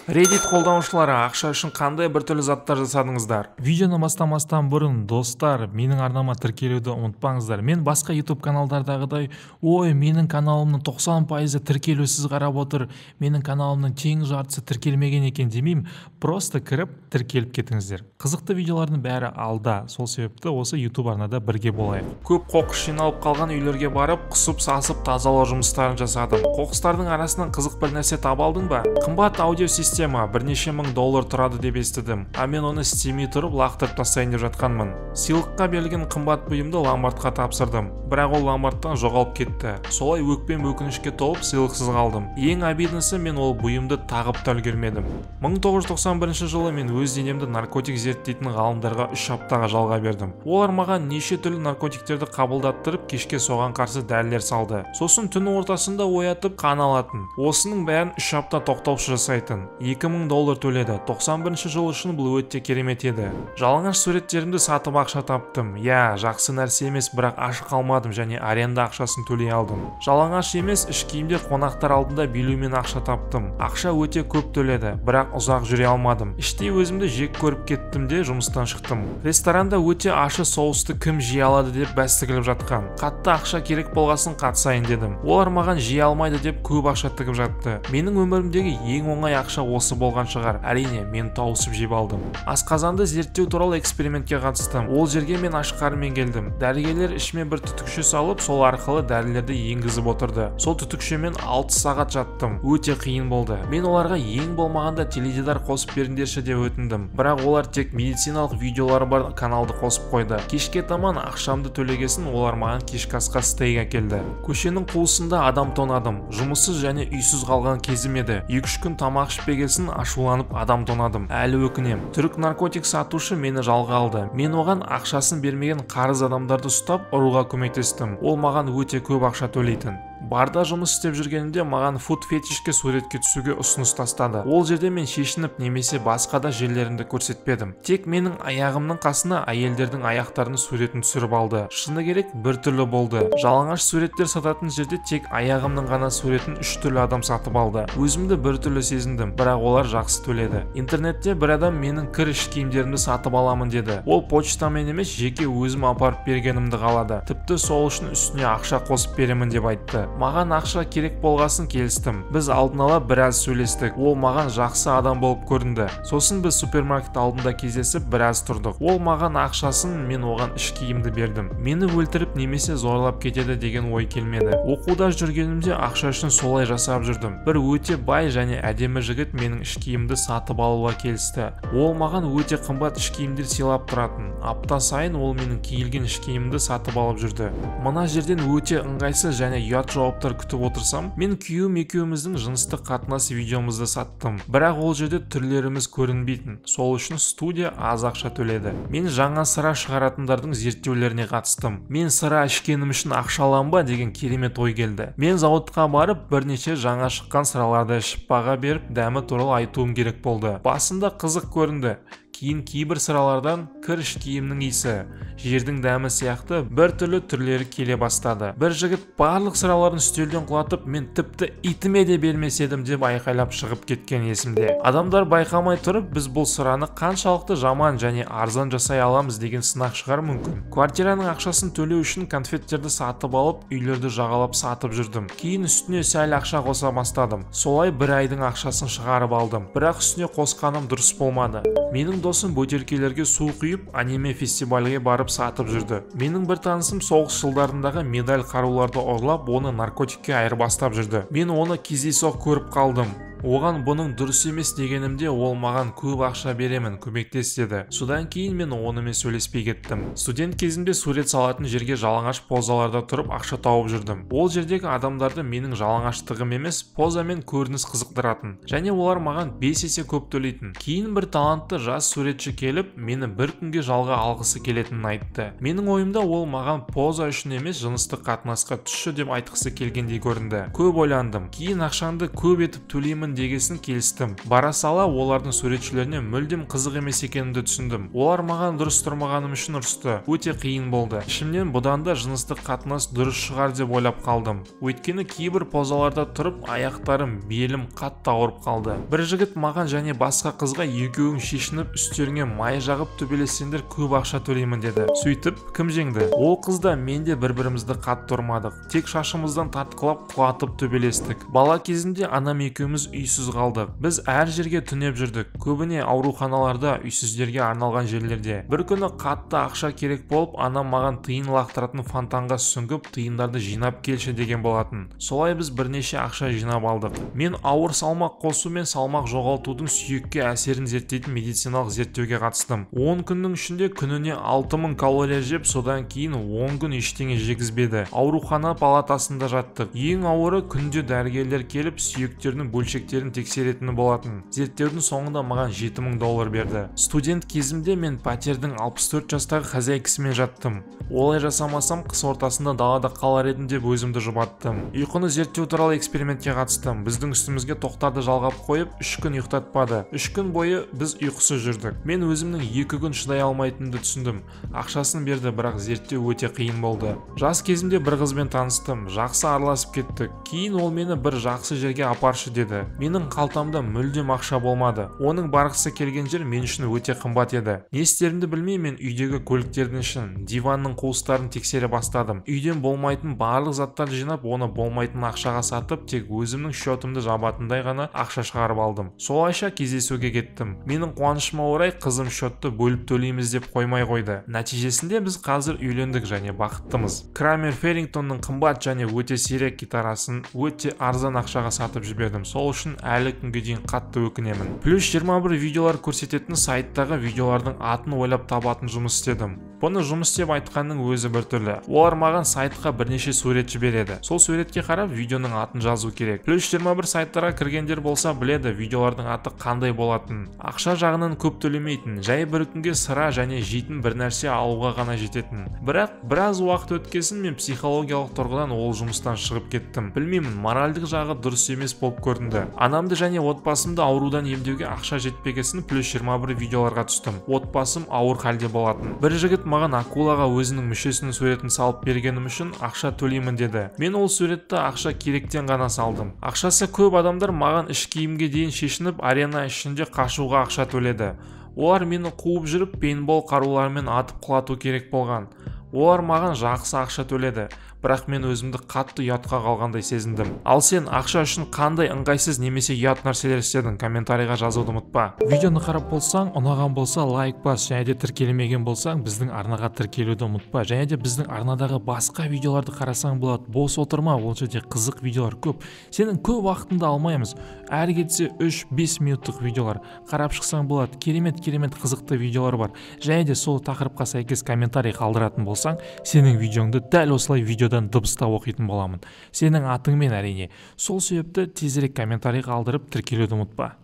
Reddit қолданушылары, ақша үшін қандай біртүрлі заттар жасадыңыздар? Видеоны бастамастан бұрын достар, менің арнама тіркелуді ұмытпаңыздар. Мен басқа YouTube каналдардағыдай, ой, менің каналымның 90% тіркелусіз қарап отыр, менің каналымның тең жартысы тіркелмеген екен демеймін. Просто кіріп тіркеліп кетіңіздер. Қызықты видеолардың бәрі алда. Сол себепті осы YouTube арнада бірге болайық. Көп қоқыс жиналып қалған үйлерге барып, құсып, сасып, тазалау жұмыстарын жасадым. Қоқыстардың арасынан қызық бір нәрсе таба алдың ба? Қымбат аудио система бірнеше мың доллар тұрады деп естідім. Мен оны істемей тұрып лақтырып тастайын деп жатқанмын. Сыйлыққа берілген қымбат бұйымды ломбардқа тапсырдым. Бірақ ол ломбардтан жоғалып кетті. Солай өкпем өкінішке толып сыйлықсыз қалдым. Ең обиднысы, мен ол бұйымды тағып та үлгермедім. 1991 жылы мен өз денемді наркотик зерттейтін ғалымдарға 3 аптаға жалға бердім. Олар маған неше түрлі наркотиктерді қабылдаттырып, кешке соған қарсы дәрілер салды. Сосын түн ортасында оятып қан алатын. Осының бәрін 3 апта тоқтаусыз жасайтын. 2000 доллар төледі. 91 жыл үшін бұл өте керемет еді. Жалаңаш суреттерімді сатып ақша таптым. Жақсы нәрсе емес, бірақ ашық қалмадым және аренда ақшасын төлей алдым. Жалаңаш емес, іш киімде қонақтар алдында билеумен ақша таптым. Ақша өте көп төледі, бірақ ұзақ жүре алмадым. Іштей өзімді жек көріп кеттім де жұмыстан шықтым. Ресторанда өте ащы соусты кім жей алады деп бәс тігіліп жатқан. Қатты ақша керек болғасын қатысайын дедім. Олар маған жей алмайды деп көп ақша тігіп жатты. Менің өмірімдегі ең оңай ақша осы болған шығар. Әрине, мен тауысып жеп алдым. Асқазанды зерттеу туралы экспериментке қатыстым. Ол жерге мен аш қарынмен келдім. Дәрігерлер ішіме бір түтікше салып, сол арқылы дәрілерді енгізіп отырды. Сол түтікшемен 6 сағат жаттым. Өте қиын болды. Мен оларға ең болмағанда теледидар қосып беріңдерші деп өтіндім. Бірақ олар тек медициналық видеолары бар каналды қосып қойды. Кешке таман ақшамды төлегесін олар маған кешкі асқа стейк әкелді. Көшенің қуысында адам тонадым. Жұмыссыз және үйсіз қалған кезім еді. 2-3 күн тамақ ішпегесін ашуланып адам тонадым. Әлі өкінем. Түрік наркотик сатушы мені жалға алды. Мен оған ақшасын бермеген қарыз адамдарды ұстап ұруға көмектестім. Ол маған өте көп ақша төлейтін. Барда жұмыс істеп жүргенімде маған фуд фетишке суретке түсуге ұсыныс тастады. Ол жерде мен шешініп немесе басқа да жерлерімді көрсетпедім. Тек менің аяғымның қасына әйелдердің аяқтарының суретін түсіріп алды. Шыны керек, бір түрлі болды. Жалаңаш суреттер сататын жерде тек аяғымның ғана суретін 3 түрлі адам сатып алды. Өзімді бір түрлі сезіндім, бірақ олар жақсы төледі. Интернетте бір адам менің кір іш киімдерімді сатып аламын деді. Ол почтамен емес, жеке өзім апарып бергенімді қалады. Тіпті сол үшін үстіне ақша қосып беремін деп айтты. Маған ақша керек болғасын келістім. Біз алдын ала біраз сөйлестік. Ол маған жақсы адам болып көрінді. Сосын біз супермаркет алдында кездесіп біраз тұрдық. Ол маған ақшасын, мен оған іш киімді бердім. Мені өлтіріп немесе зорлап кетеді деген ой келмеді. Оқуда жүргенімде ақша үшін солай жасап жүрдім. Бір өте бай және әдемі жігіт менің іш киімді сатып алуға келісті. Ол маған өте қымбат іш киімдер сыйлап тұратын. Апта сайын ол менің киілген іш киімді сатып алып жүрді. Мына жерден өте ыңғайсыз және ұят жауаптар күтіп отырсам, мен күйеуім екеуміздің жыныстық қатынас видеомызды саттым. Бірақ ол жерде түрлеріміз көрінбейтін. Сол үшін студия аз ақша төледі. Мен жаңа сыра шығаратындардың зерттеулеріне қатыстым. Мен сыра ішкенім үшін ақша аламын ба деген керемет ой келді. Мен зауытқа барып бірнеше жаңа шыққан сыраларды ішіп баға беріп дәмі туралы айтуым керек болды. Басында қызық көрінді. Кейін кейбір сыралардан кір іш киімнің иісі, жердің дәмі сияқты бір түрлі түрлері келе бастады. Бір жігіт барлық сыраларын үстелден құлатып, мен тіпті итіме де бермес едім деп айқайлап шығып кеткен есімде. Адамдар байқамай тұрып, біз бұл сыраны қаншалықты жаман және арзан жасай аламыз деген сынақ шығар мүмкін. Квартираның ақшасын төлеу үшін конфеттерді сатып алып, үйлерді жағалап сатып жүрдім. Кейін үстіне сәл ақша қоса бастадым. Солай бір айдың ақшасын шығарып алдым. Бірақ үстіне қосқаным дұрыс болмады. Менің досым бөтелкелерге су құйып аниме фестивальге барып сатып жүрді. Менің бір танысым соғыс жылдарындағы медаль қаруларды ұрлап, оны наркотикке айырбастап жүрді. Мен оны кездейсоқ көріп қалдым. Оған бұның дұрыс емес дегенімде ол маған көп ақша беремін, көмектес деді. Содан кейін мен онымен сөйлеспей кеттім. Студент кезімде сурет салатын жерге жалаңаш позаларда тұрып ақша тауып жүрдім. Ол жердегі адамдарды менің жалаңаштығым емес, позамен көрініс қызықтыратын. Және олар маған 5 есе көп төлейтін. Кейін бір талантты жас суретші келіп, мені бір күнге жалға алғысы келетінін айтты. Менің ойымда ол маған поза үшін емес, жыныстық қатынасқа түсші деп айтқысы келгендей көрінді. Көп ойландым. Кейін ақшаңды көп етіп төлеймін дегесін келістім. Бара сала олардың суретшілеріне мүлдем қызық емес екенімді түсіндім. Олар маған дұрыс тұрмағаным үшін ұрысты. Өте қиын болды. Ішімнен бұдан да жыныстық қатынас дұрыс шығар деп ойлап қалдым. Өйткені кейбір позаларда тұрып аяқтарым, белім қатты ауырып қалды. Бір жігіт маған және басқа қызға екеуің шешініп үстеріңе май жағып төбелессеңдер көп ақша төлеймін деді. Сөйтіп кім жеңді? Ол қыз да мен де бір-бірімізді қатты ұрмадық. Тек шашымыздан тартқылап құлатып төбелестік. Бала кезімде анам екеуміз үйсіз қалдық. Біз әр жерге түнеп жүрдік. Көбіне ауруханаларда, үйсіздерге арналған жерлерде. Бір күні қатты ақша керек болып, анам маған тиын лақтыратын фонтанға сүңгіп, тиындарды жинап келші деген болатын. Солай біз бірнеше ақша жинап алдық. Мен ауыр салмақ қосу мен салмақ жоғалтудың сүйекке әсерін зерттейтін медициналық зерттеуге қатыстым. 10 күннің ішінде күніне 6000 калория жеп, содан кейін 10 күн ештеңе жегізбеді. Аурухана палатасында жаттық. Ең ауыры күнде дәрігерлер келіп сүйектерінің бөлшектерін тексеретіні болатын. Зерттеудің соңында маған $7000 берді. Студент кезімде мен пәтердің 64 жастағы хозяйкасымен жаттым. Олай жасамасам қыс ортасында далада қалар едім деп өзімді жұбаттым. Ұйқыны зерттеу туралы экспериментке қатыстым. Біздің үстімізге тоқтарды жалғап қойып 3 күн ұйықтатпады. 3 күн бойы біз ұйқысыз жүрдік. Мен өзімнің 2 күн шыдай алмайтынымды түсіндім. Ақшасын берді, бірақ зерттеу өте қиын болды. Жас кезімде бір қызбен таныстым. Жақсы араласып кеттік. Кейін ол мені бір жақсы жерге апаршы деді. Менің қалтамда мүлдем ақша болмады. Оның барғысы келген жер мен үшін өте қымбат еді. Не істерімді білмей мен үйдегі көліктердің ішін, диванның қуыстарын тексере бастадым. Үйден болмайтын барлық заттарды жинап, оны болмайтын ақшаға сатып, тек өзімнің счетымды жабатындай ғана ақша шығарып алдым. Солайша кездесуге кеттім. Менің қуанышыма орай қызым счетты бөліп төлейміз деп қоймай қойды. Нәтижесінде біз қазір үйлендік және бақыттымыз. Крамер Феррингтонның қымбат және өте сирек гитарасын өте арзан ақшаға сатып жібердім. Сол үшін әлі күнге дейін қатты өкінемін. Плюс 21 видеолар көрсететін сайттағы видеолардың атын ойлап табатын жұмыс істедім. Бұны жұмыс деп айтқанның өзі біртүрлі. Олар маған сайтқа бірнеше сурет жібереді. Сол суретке қарап видеоның атын жазу керек. Плюс 21 сайттарға кіргендер болса біледі видеолардың аты қандай болатынын. Ақша жағынан көп төлемейтін, жай бір күнге сыра және жейтін бір нәрсе алуға ғана жететін. Бірақ біраз уақыт өткесін мен психологиялық тұрғыдан ол жұмыстан шығып кеттім. Білмеймін, моральдық жағы дұрыс емес болып көрінді. Анамды және отбасымды аурудан емдеуге ақша жетпегесін плюс 21 видеоларға түстім. Отбасым ауыр халде болатын. Бір жігіт маған акулаға өзінің мүшесінің суретін салып бергенім үшін ақша төлеймін деді. Мен ол суретті ақша керектен ғана салдым. Ақшасы көп адамдар маған іш киімге дейін шешініп арена ішінде қашуға ақша төледі. Олар мені қуып жүріп пейнтбол қаруларымен атып құлату керек болған. Олар маған жақсы ақша төледі. Бірақ мен өзімді қатты ұятқа қалғандай сезіндім. Ал сен ақша үшін қандай ыңғайсыз немесе ұят нәрселер істедің? Комментарийға жазуды ұмытпа. Видеоны қарап болсаң, ұнаған болса лайк бас, және де тіркелмеген болсаң біздің арнаға тіркелуді ұмытпа. Және де біздің арнадағы басқа видеоларды қарасаң болады. Бос отырма, ол жерде қызық видеолар көп. Сенің көп уақытыңды алмаймыз. Әр кетсе 3-5 минуттық видеолар қарап шықсаң болады. Керемет қызықты видеолар бар. Және де сол тақырыпқа сәйкес комментарий қалдыратын болсаң, сенің видеоңды дәл осылай видеодан дыбыстап оқитын боламын. Сенің атыңмен әрине. Сол себепті тезірек комментарий қалдырып тіркелуді ұмытпа.